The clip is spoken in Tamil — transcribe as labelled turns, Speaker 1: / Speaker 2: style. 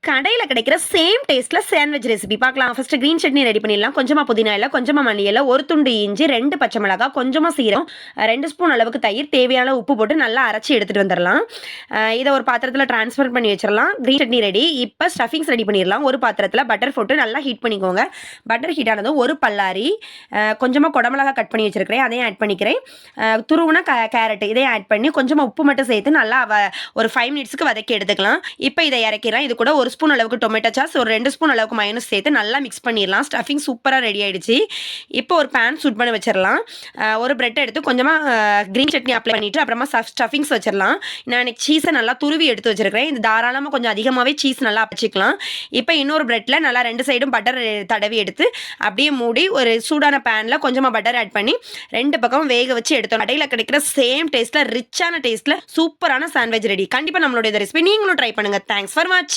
Speaker 1: கடையில் கிடைக்கிற சேம் டேஸ்ட்டில் சாண்ட்விச் ரெசிபி பார்க்கலாம். ஃபஸ்ட்டு க்ரீன் சட்னி ரெடி பண்ணிடலாம். கொஞ்சமாக புதினா இலை, கொஞ்சமாக மல்லி இலை, ஒரு துண்டு இஞ்சி, 2 பச்சை மிளகாய், கொஞ்சமாக சீரகம், 2 ஸ்பூன் அளவுக்கு தயிர், தேவையான உப்பு போட்டு நல்லா அரைச்சி எடுத்துகிட்டு வந்துடலாம். இதை ஒரு பாத்திரத்தில் ட்ரான்ஸ்ஃபர் பண்ணி வச்சிடலாம். Green chutney ready. இப்போ ஸ்டஃபிங்ஸ் ரெடி பண்ணிடலாம். ஒரு பாத்திரத்தில் பட்டர் போட்டு நல்லா ஹீட் பண்ணிக்கோங்க. பட்டர் ஹீட் ஆனதும் ஒரு பல்லாரி, கொஞ்சமாக குடமிளகா கட் பண்ணி வச்சிருக்கிறேன், அதையும் ஆட் பண்ணிக்கிறேன். துருவுனா கேரட் இதையும் ஆட் பண்ணி கொஞ்சமாக உப்பு மட்டும் சேர்த்து நல்லா ஒரு 5 மினிட்ஸ்க்கு வதக்கி எடுத்துக்கலாம். இப்போ இதை இறக்கிடலாம். இது கூட ஒரு ஸ்பூன் அளவுக்கு டொமேட்டோ சாஸ், ஒரு 2 ஸ்பூன் அளவுக்கு மயோனஸ் சேர்த்து நல்லா மிக்ஸ் பண்ணிடலாம். ஸ்டஃபிங் சூப்பராக ரெடி ஆயிடுச்சு. இப்போ ஒரு பேன் சூட் பண்ணி வச்சிடலாம். ஒரு பிரெட் எடுத்து கொஞ்சமாக க்ரீன் சட்னி அப்ளை பண்ணிவிட்டு அப்புறமா ஸ்டஃபிங்ஸ் வச்சிடலாம். நான் எனக்கு சீஸை நல்லா துருவி எடுத்து வச்சிருக்கிறேன். இது தாராளமாக கொஞ்சம் அதிகமாகவே சீஸ் நல்லா வச்சுக்கலாம். இப்போ இன்னொரு பிரெட்டில் நல்லா 2 சைடும் பட்டர் தடவி எடுத்து அப்படியே மூடி ஒரு சூடான பேனில் கொஞ்சமாக பட்டர் ஆட் பண்ணி 2 பக்கம் வேக வச்சு எடுத்தோம். கடையில் கிடைக்கிற சேம் டேஸ்ட்டில் ரிச்சான டேஸ்ட்டில் சூப்பரான சாண்ட்விச் ரெடி. கண்டிப்பாக நம்மளுடைய ரெசிபி நீங்களும் ட்ரை பண்ணுங்கள். தேங்க்ஸ் ஃபார் வாட்சிங்.